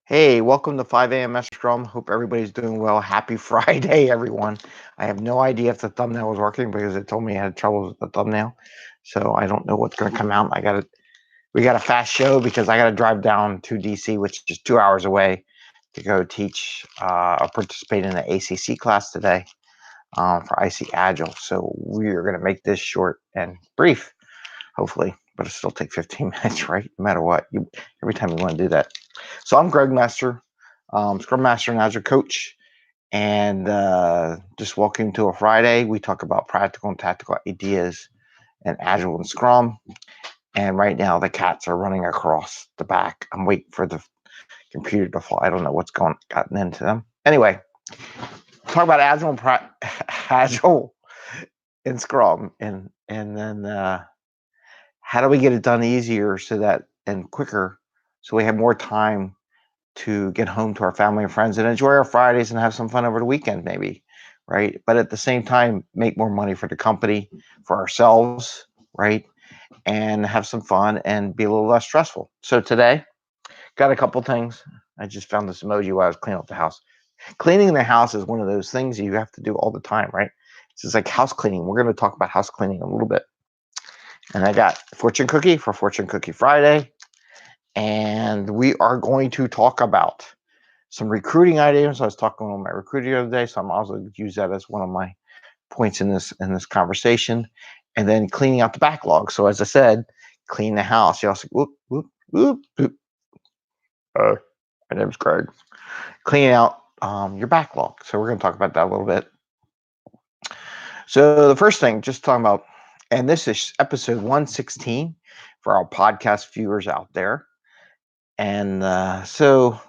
Hey, welcome to 5amMesterScrum. Hope everybody's doing well. Happy Friday, everyone. I have no idea if the thumbnail was working because it told me I had trouble with the thumbnail. So I don't know what's going to come out. We got a fast show because I got to drive down to DC, which is 2 hours away, to go teach or participate in the ACC class today for IC Agile. So we are going to make this short and brief, hopefully, but it'll still take 15 minutes, right? No matter what, every time you want to do that. So I'm Greg Mester, Scrum Master and Agile Coach, and just welcome to a Friday. We talk about practical and tactical ideas and Agile and Scrum. And right now the cats are running across the back. I'm waiting for the computer to fall. I don't know what's gotten into them. Anyway, talk about Agile and Agile and Scrum, and then how do we get it done easier and quicker, so we have more time to get home to our family and friends and enjoy our Fridays and have some fun over the weekend, maybe, right? But at the same time, make more money for the company, for ourselves, right? And have some fun and be a little less stressful. So today, got a couple things. I just found this emoji while I was cleaning up the house. Cleaning the house is one of those things you have to do all the time, right? It's just like house cleaning. We're going to talk about house cleaning a little bit. And I got fortune cookie for Fortune Cookie Friday. And we are going to talk about some recruiting items. I was talking with my recruiter the other day, so I'm also use that as one of my points in this conversation. And then cleaning out the backlog. So as I said, clean the house. You also whoop whoop whoop whoop. My name's Craig. Cleaning out your backlog. So we're going to talk about that a little bit. So the first thing, just talking about, and this is episode 116 for our podcast viewers out there. And so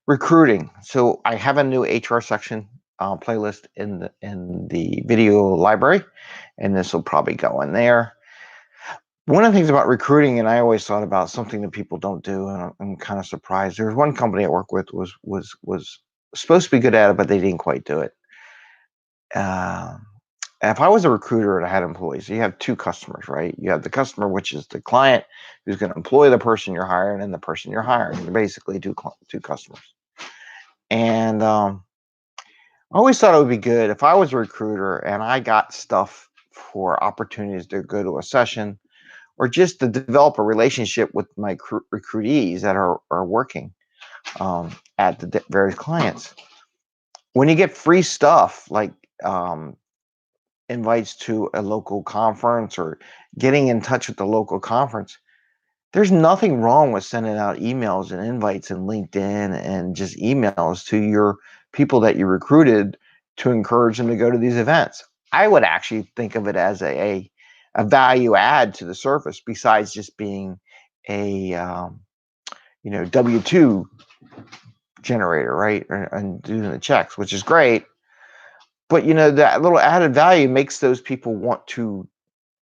recruiting. So I have a new HR section playlist in the video library, and this will probably go in there. One of the things about recruiting, and I always thought about something that people don't do, and I'm kind of surprised. There's one company I work with was supposed to be good at it, but they didn't quite do it. If I was a recruiter and I had employees, you have two customers, right? You have the customer, which is the client who's going to employ the person you're hiring, and the person you're hiring. They're basically two customers. And I always thought it would be good if I was a recruiter and I got stuff for opportunities to go to a session or just to develop a relationship with my recruitees that are working at the various clients. When you get free stuff like invites to a local conference or getting in touch with the local conference, there's nothing wrong with sending out emails and invites and LinkedIn and just emails to your people that you recruited to encourage them to go to these events. I would actually think of it as a value add to the service, besides just being a W-2 generator, right? And doing the checks, which is great. But that little added value makes those people want to,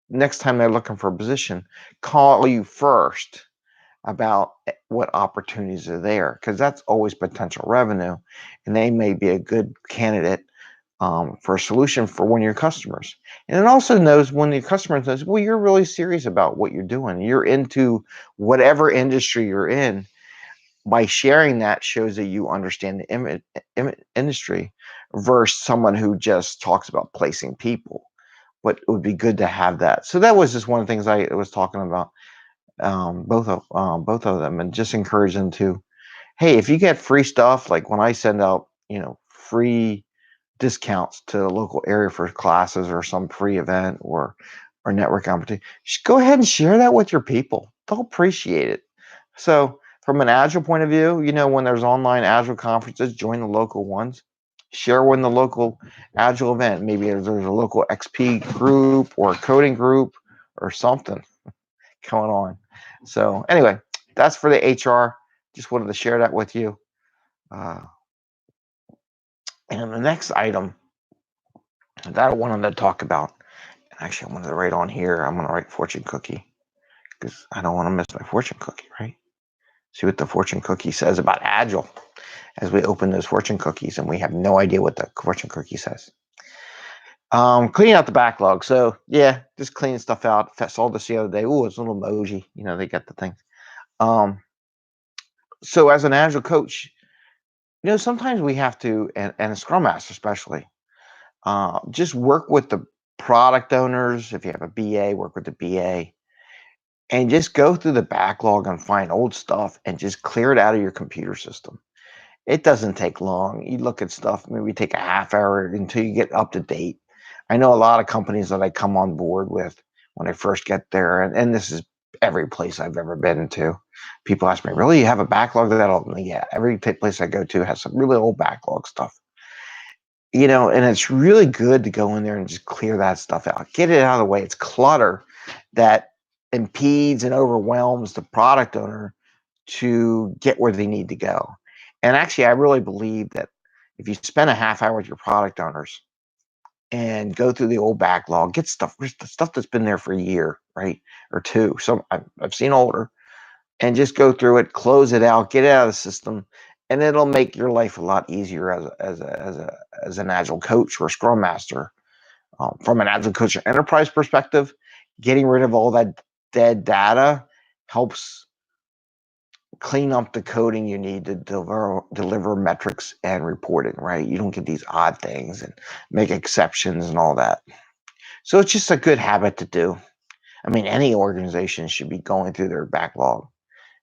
next time they're looking for a position, call you first about what opportunities are there, because that's always potential revenue, and they may be a good candidate for a solution for one of your customers. And it also knows when the customer says, well, you're really serious about what you're doing. You're into whatever industry you're in. By sharing that shows that you understand the industry versus someone who just talks about placing people. But it would be good to have that. So that was just one of the things I was talking about, both of them, and just encourage them to, hey, if you get free stuff, like when I send out, free discounts to a local area for classes or some free event or network opportunity, just go ahead and share that with your people. They'll appreciate it. So from an Agile point of view, when there's online Agile conferences, join the local ones. Share when the local Agile event. Maybe there's a local XP group or a coding group or something going on. So anyway, that's for the HR. Just wanted to share that with you. And the next item that I wanted to talk about, and actually I wanted to write on here, I'm going to write fortune cookie because I don't want to miss my fortune cookie, right? See what the fortune cookie says about Agile as we open those fortune cookies, and we have no idea what the fortune cookie says. Cleaning out the backlog. So yeah, just cleaning stuff out. Saw this the other day. Oh, it's a little emoji. They got the thing. So as an Agile coach, sometimes we have to, and a Scrum Master especially, just work with the product owners. If you have a BA, work with the BA, and just go through the backlog and find old stuff and just clear it out of your computer system. It doesn't take long. You look at stuff, maybe take a half hour until you get up to date. I know a lot of companies that I come on board with when I first get there, and this is every place I've ever been to. People ask me, really, you have a backlog of that old? Yeah, every place I go to has some really old backlog stuff. And it's really good to go in there and just clear that stuff out. Get it out of the way. It's clutter that impedes and overwhelms the product owner to get where they need to go. And actually, I really believe that if you spend a half hour with your product owners and go through the old backlog, get stuff that's been there for a year, right, or two. So I've seen older, and just go through it, close it out, get it out of the system, and it'll make your life a lot easier as an Agile coach or Scrum Master. From an Agile coach enterprise perspective, getting rid of all that dead data helps clean up the coding you need to deliver metrics and reporting, right? You don't get these odd things and make exceptions and all that. So it's just a good habit to do. I mean, any organization should be going through their backlog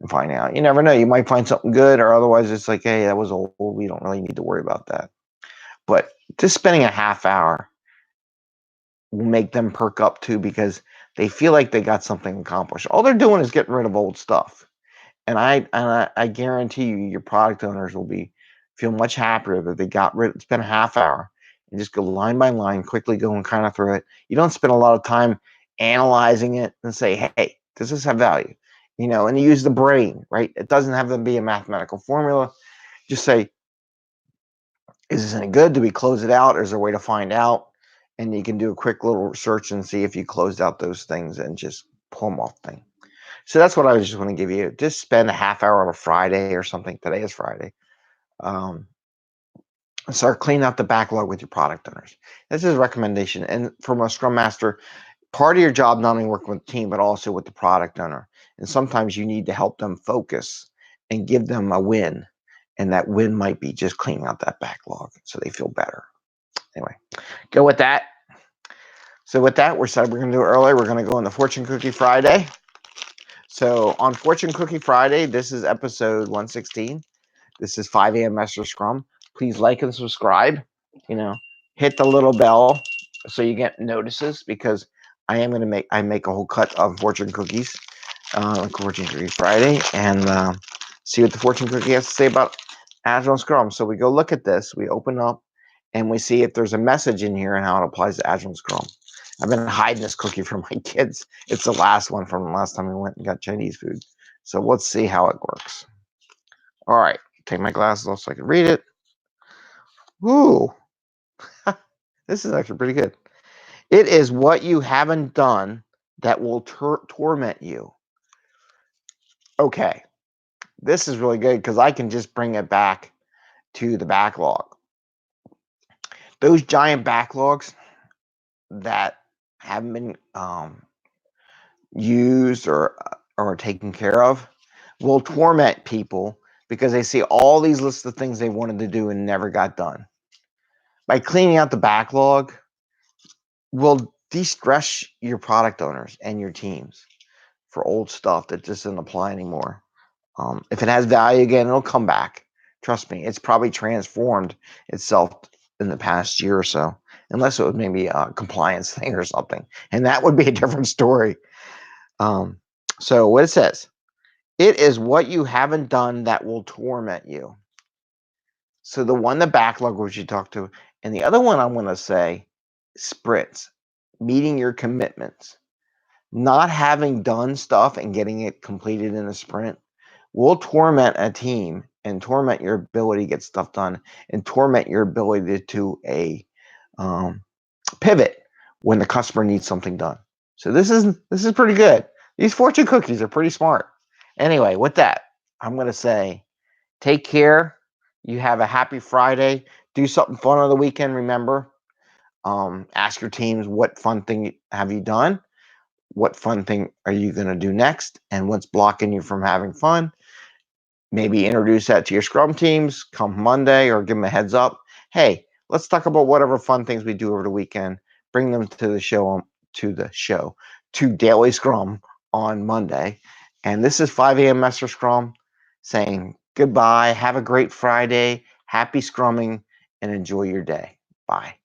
and finding out. You never know. You might find something good, or otherwise it's like, hey, that was old. We don't really need to worry about that. But just spending a half hour will make them perk up too, because they feel like they got something accomplished. All they're doing is getting rid of old stuff. And I guarantee you, your product owners will feel much happier that they spent a half hour and just go line by line, quickly going kind of through it. You don't spend a lot of time analyzing it and say, hey, does this have value? And you use the brain, right? It doesn't have to be a mathematical formula. Just say, is this any good? Do we close it out? Or is there a way to find out? And you can do a quick little search and see if you closed out those things and just pull them off thing. So that's what I was just want to give you. Just spend a half hour on a Friday or something. Today is Friday. And start cleaning out the backlog with your product owners. This is a recommendation. And from a Scrum Master, part of your job not only working with the team, but also with the product owner. And sometimes you need to help them focus and give them a win. And that win might be just cleaning out that backlog so they feel better. Anyway, go with that. So with that, we're going to do it early. We're going to go on the Fortune Cookie Friday. So on Fortune Cookie Friday, this is episode 116. This is 5 a.m. Mester Scrum. Please like and subscribe. Hit the little bell so you get notices, because I make a whole cut of Fortune Cookies, Fortune Cookie Friday, and see what the Fortune Cookie has to say about Agile and Scrum. So we go look at this. We open up and we see if there's a message in here and how it applies to Agile and Scrum. I've been hiding this cookie from my kids. It's the last one from the last time we went and got Chinese food. So let's see how it works. All right, take my glasses off so I can read it. Ooh, this is actually pretty good. It is what you haven't done that will torment you. Okay, this is really good because I can just bring it back to the backlog. Those giant backlogs that haven't been used or taken care of will torment people because they see all these lists of things they wanted to do and never got done. By cleaning out the backlog will de-stress your product owners and your teams for old stuff that just doesn't apply anymore. If it has value again, it'll come back. Trust me, it's probably transformed itself in the past year or so, unless it was maybe a compliance thing or something. And that would be a different story. So what it says, it is what you haven't done that will torment you. So the backlog, which you talked to, and the other one I'm going to say, sprints, meeting your commitments. Not having done stuff and getting it completed in a sprint will torment a team and torment your ability to get stuff done and torment your ability to pivot when the customer needs something done. So this is pretty good. These fortune cookies are pretty smart. Anyway, with that, I'm going to say take care. You have a happy Friday. Do something fun on the weekend. Remember, ask your teams, what fun thing have you done? What fun thing are you going to do next? And what's blocking you from having fun? maybe introduce that to your Scrum teams come Monday, or give them a heads up. Hey, let's talk about whatever fun things we do over the weekend. Bring them to the show, to Daily Scrum on Monday. And this is 5 a.m. Mester Scrum saying goodbye. Have a great Friday. Happy scrumming and enjoy your day. Bye.